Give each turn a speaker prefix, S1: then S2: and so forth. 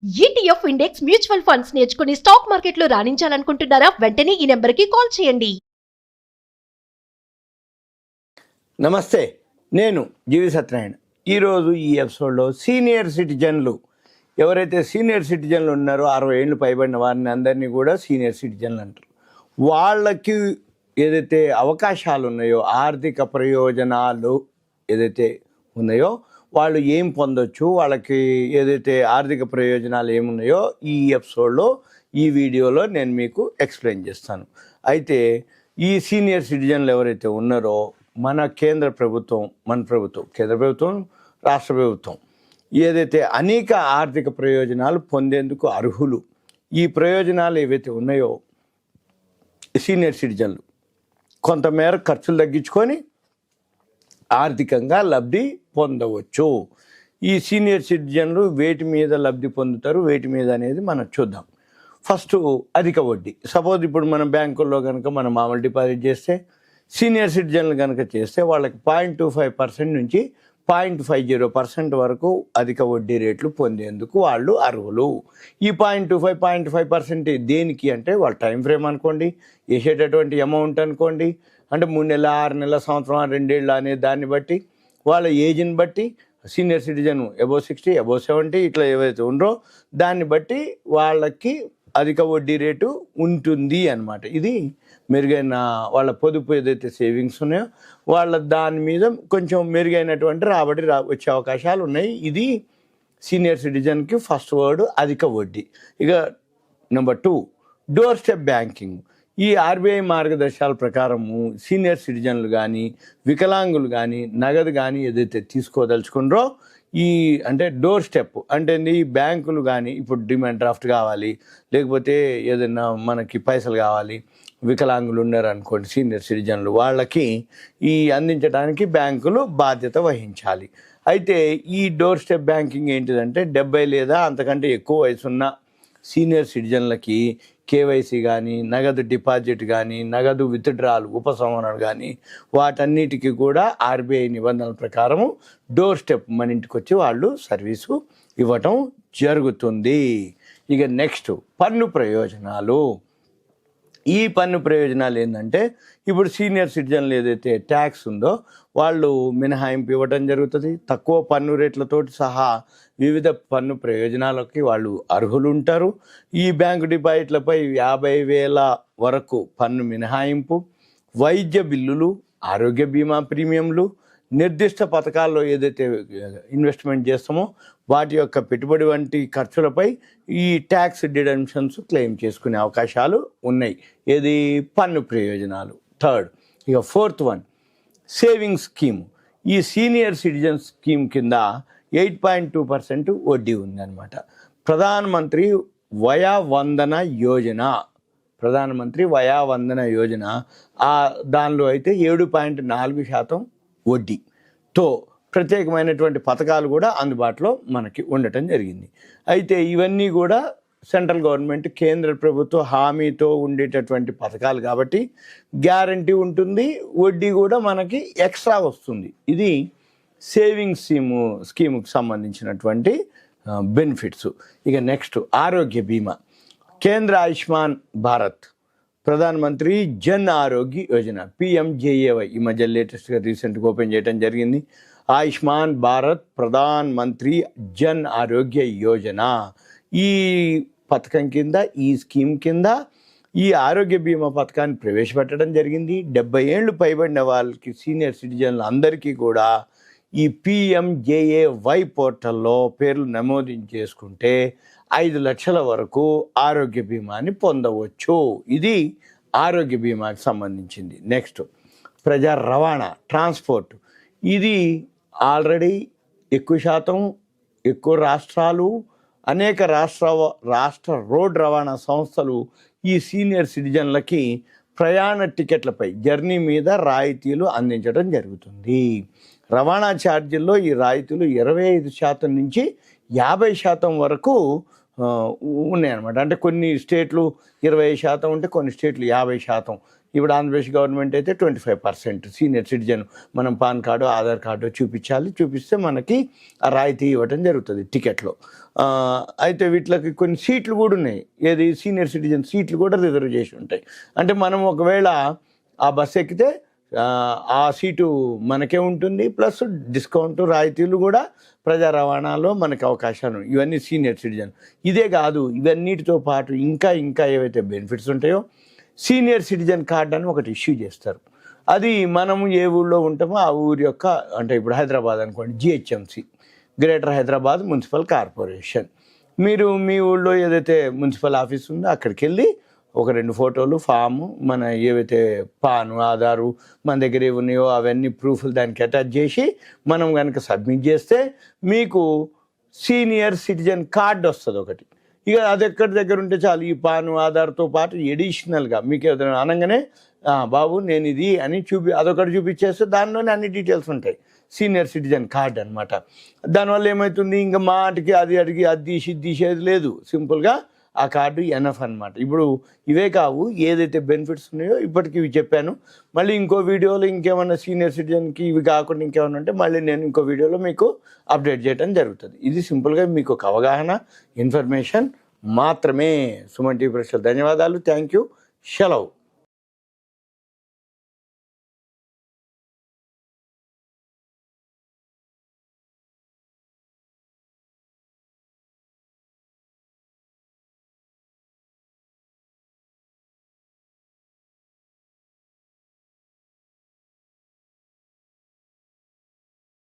S1: ETF index mutual funds నేర్చుకుని stock మార్కెట్లో రాణించాలనుకుంటున్నారా? వెంటనే ఈ నెంబర్కి కాల్ చేయండి.
S2: నమస్తే, నేను జీవి సత్యనారాయణ. ఈరోజు ఈ ఎపిసోడ్లో సీనియర్ సిటిజన్లు ఎవరైతే సీనియర్ సిటిజన్లు ఉన్నారో 60 ఏళ్ళు పైబడిన వారిని అందరినీ కూడా సీనియర్ సిటిజన్లు అంటారు. వాళ్ళకి ఏదైతే అవకాశాలు ఉన్నాయో, ఆర్థిక ప్రయోజనాలు ఏదైతే ఉన్నాయో వాళ్ళు ఏం పొందొచ్చు, వాళ్ళకి ఏదైతే ఆర్థిక ప్రయోజనాలు ఏమున్నాయో ఈ ఎపిసోడ్లో ఈ వీడియోలో నేను మీకు ఎక్స్ప్లెయిన్ చేస్తాను. అయితే ఈ సీనియర్ సిటిజన్లు ఎవరైతే ఉన్నారో మన కేంద్ర ప్రభుత్వం, కేంద్ర ప్రభుత్వం, రాష్ట్ర ప్రభుత్వం ఏదైతే అనేక ఆర్థిక ప్రయోజనాలు పొందేందుకు అర్హులు. ఈ ప్రయోజనాలు ఏవైతే ఉన్నాయో సీనియర్ సిటిజన్లు కొంతమేర ఖర్చులు తగ్గించుకొని ఆర్థికంగా లబ్ధి పొందవచ్చు. ఈ సీనియర్ సిటిజన్లు వేటి మీద లబ్ధి పొందుతారు, వేటి మీద అనేది మనం చూద్దాం. ఫస్ట్ అధిక వడ్డీ. సపోజ్ ఇప్పుడు మనం బ్యాంకుల్లో కనుక మనం మామూలు డిపాజిట్ చేస్తే, సీనియర్ సిటిజన్లు కనుక చేస్తే వాళ్ళకి 0.25% నుంచి 0.50% వరకు అధిక వడ్డీ రేట్లు పొందేందుకు వాళ్ళు అర్హులు. ఈ 0.25% దేనికి అంటే వాళ్ళ టైం ఫ్రేమ్ అనుకోండి, వేసేటటువంటి అమౌంట్ అనుకోండి, అంటే 3 నెలల, 6 నెలల, సంవత్సరం, 2 ఏళ్ళు అనే దాన్ని బట్టి, వాళ్ళ ఏజ్ని బట్టి, సీనియర్ సిటిజన్ అబోవ్ 60, అబోవ్ 70 ఇట్లా ఏవైతే ఉండరో దాన్ని బట్టి వాళ్ళకి అధిక వడ్డీ రేటు ఉంటుంది అన్నమాట. ఇది మెరుగైన వాళ్ళ పొదుపు ఏదైతే సేవింగ్స్ ఉన్నాయో వాళ్ళ దాని మీద కొంచెం మెరుగైనటువంటి రాబడి వచ్చే అవకాశాలు ఉన్నాయి. ఇది సీనియర్ సిటిజన్కి ఫస్ట్ వర్డ్ అధిక వడ్డీ. ఇక నెంబర్ 2 డోర్ స్టెప్ బ్యాంకింగ్. ఈ ఆర్బీఐ మార్గదర్శకాల ప్రకారము సీనియర్ సిటిజన్లు కానీ, వికలాంగులు కానీ నగదు కానీ ఏదైతే తీసుకోదలుచుకున్నారో ఈ అంటే డోర్ స్టెప్ అంటే ఈ బ్యాంకులు కానీ ఇప్పుడు డిమాండ్ డ్రాఫ్ట్ కావాలి, లేకపోతే ఏదైనా మనకి పైసలు కావాలి, వికలాంగులు ఉన్నారనుకోండి సీనియర్ సిటిజన్లు, వాళ్ళకి ఈ అందించడానికి బ్యాంకులు బాధ్యత వహించాలి. అయితే ఈ డోర్ స్టెప్ బ్యాంకింగ్ ఏంటిదంటే 70 లేదా అంతకంటే ఎక్కువ వయసున్న సీనియర్ సిటిజన్లకి కేవైసీ కానీ, నగదు డిపాజిట్ కానీ, నగదు విత్డ్రాలు, ఉపసంహరణ కానీ వాటన్నిటికీ కూడా ఆర్బీఐ నిబంధనల ప్రకారము డోర్ స్టెప్ మన ఇంటికి వచ్చి వాళ్ళు సర్వీసు ఇవ్వటం జరుగుతుంది. ఇక నెక్స్ట్ పన్ను ప్రయోజనాలు. ఈ పన్ను ప్రయోజనాలు ఏంటంటే ఇప్పుడు సీనియర్ సిటిజన్లు ఏదైతే ట్యాక్స్ ఉందో వాళ్ళు మినహాయింపు ఇవ్వడం జరుగుతుంది. తక్కువ పన్ను రేట్లతోటి సహా వివిధ పన్ను ప్రయోజనాలకి వాళ్ళు అర్హులు ఉంటారు. ఈ బ్యాంకు డిపాజిట్లపై 50,000 వరకు పన్ను మినహాయింపు, వైద్య బిల్లులు, ఆరోగ్య బీమా ప్రీమియంలు, నిర్దిష్ట పథకాల్లో ఏదైతే ఇన్వెస్ట్మెంట్ చేస్తామో వాటి యొక్క పెట్టుబడి వంటి ఖర్చులపై ఈ ట్యాక్స్ డిడక్షన్స్ క్లెయిమ్ చేసుకునే అవకాశాలు ఉన్నాయి. ఏది పన్ను ప్రయోజనాలు. థర్డ్ ఇక 4th వన్ సేవింగ్స్ స్కీమ్. ఈ సీనియర్ సిటిజన్ స్కీమ్ కింద 8.2% వడ్డీ ఉందన్నమాట. ప్రధానమంత్రి వయా వందన యోజన దానిలో అయితే 7.4% వడ్డీతో ప్రత్యేకమైనటువంటి పథకాలు కూడా అందుబాటులో మనకి ఉండటం జరిగింది. అయితే ఇవన్నీ కూడా సెంట్రల్ గవర్నమెంట్, కేంద్ర ప్రభుత్వ హామీతో ఉండేటటువంటి పథకాలు కాబట్టి గ్యారంటీ ఉంటుంది, వడ్డీ కూడా మనకి ఎక్స్ట్రా వస్తుంది. ఇది సేవింగ్ స్కీముకి సంబంధించినటువంటి బెనిఫిట్స్. ఇక నెక్స్ట్ ఆరోగ్య బీమా. కేంద్ర ఆయుష్మాన్ భారత్, ప్రధానమంత్రి జన్ ఆరోగ్య యోజన PMJAY ఈ మధ్య లేటెస్ట్గా రీసెంట్గా ఓపెన్ చేయడం జరిగింది. ఆయుష్మాన్ భారత్ ప్రధాన్ మంత్రి జన్ ఆరోగ్య యోజన, ఈ పథకం కింద, ఈ స్కీమ్ కింద ఈ ఆరోగ్య బీమా పథకాన్ని ప్రవేశపెట్టడం జరిగింది. 70 ఏళ్ళు పైబడిన వాళ్ళకి సీనియర్ సిటిజన్లు అందరికీ కూడా ఈ PMJAY పోర్టల్లో పేర్లు నమోదించేసుకుంటే 5 లక్షల వరకు ఆరోగ్య బీమాని పొందవచ్చు. ఇది ఆరోగ్య బీమాకి సంబంధించింది. నెక్స్ట్ ప్రజా రవాణా, ట్రాన్స్పోర్ట్. ఇది ఆల్రెడీ ఎక్కువ రాష్ట్రాలు, అనేక రాష్ట్ర రోడ్ రవాణా సంస్థలు ఈ సీనియర్ సిటిజన్లకి ప్రయాణ టికెట్లపై జర్నీ మీద రాయితీలు అందించడం జరుగుతుంది. రవాణా ఛార్జీల్లో ఈ రాయితీలు 25% నుంచి 50% వరకు ఉన్నాయన్నమాట. అంటే కొన్ని స్టేట్లు 20% ఉంటే కొన్ని స్టేట్లు 50%. ఇప్పుడు ఆంధ్రప్రదేశ్ గవర్నమెంట్ అయితే 25% సీనియర్ సిటిజన్ మనం పాన్ కార్డు ఆధార్ కార్డు చూపిస్తే మనకి ఆ రాయితీ ఇవ్వడం జరుగుతుంది టికెట్లో. అయితే వీటికి కొన్ని సీట్లు కూడా ఉన్నాయి. ఏది సీనియర్ సిటిజన్ సీట్లు కూడా రిజర్వ్ చేసి ఉంటాయి. అంటే మనం ఒకవేళ ఆ బస్సు ఎక్కితే ఆ సీటు మనకే ఉంటుంది, ప్లస్ డిస్కౌంట్ రాయితీలు కూడా ప్రజా రవాణాలో మనకి అవకాశాలు. ఇవన్నీ సీనియర్ సిటిజన్. ఇదే కాదు, ఇవన్నిటితో పాటు ఇంకా ఏవైతే బెనిఫిట్స్ ఉంటాయో సీనియర్ సిటిజన్ కార్డ్ అని ఒకటి ఇష్యూ చేస్తారు. అది మనము ఏ ఊళ్ళో ఉంటామో ఆ ఊరి యొక్క, అంటే ఇప్పుడు హైదరాబాద్ అనుకోండి, GHMC greater Hyderabad municipal corporation. మీరు మీ ఊళ్ళో ఏదైతే మున్సిపల్ ఆఫీస్ ఉందో అక్కడికి వెళ్ళి ఒక 2 ఫోటోలు, ఫాము, మన ఏవైతే పాను ఆధారు మన దగ్గర ఉన్నాయో అవన్నీ ప్రూఫ్లు దానికి అటాచ్ చేసి మనం కనుక సబ్మిట్ చేస్తే మీకు సీనియర్ సిటిజన్ కార్డ్ వస్తుంది ఒకటి. ఇక అది ఎక్కడి దగ్గర ఉంటే చాలు, ఈ పాను ఆధార్తో పాటు ఎడిషనల్గా మీకు ఏదైనా అనగానే బాబు నేను ఇది అని అదొకటి చూపించేస్తే దానిలోనే అన్ని డీటెయిల్స్ ఉంటాయి. సీనియర్ సిటిజన్ కార్డ్ అనమాట. దానివల్ల ఏమవుతుంది, ఇంకా మాటికి అది అడిగి అది తీసేది లేదు. సింపుల్గా ఆ కార్డు ఎనఫ్ అనమాట. ఇప్పుడు ఇవే కావు, ఏదైతే బెనిఫిట్స్ ఉన్నాయో ఇప్పటికి ఇవి చెప్పాను. మళ్ళీ ఇంకో వీడియోలో ఇంకేమన్నా సీనియర్ సిటిజన్కి ఇవి కాకుండా ఇంకేమన్నా ఉంటే మళ్ళీ నేను ఇంకో వీడియోలో మీకు అప్డేట్ చేయడం జరుగుతుంది. ఇది సింపుల్గా మీకు ఒక అవగాహన, ఇన్ఫర్మేషన్ మాత్రమే. సుమన్ టీవీ ప్రేక్షకులకు ధన్యవాదాలు. Thank you. సెలవు.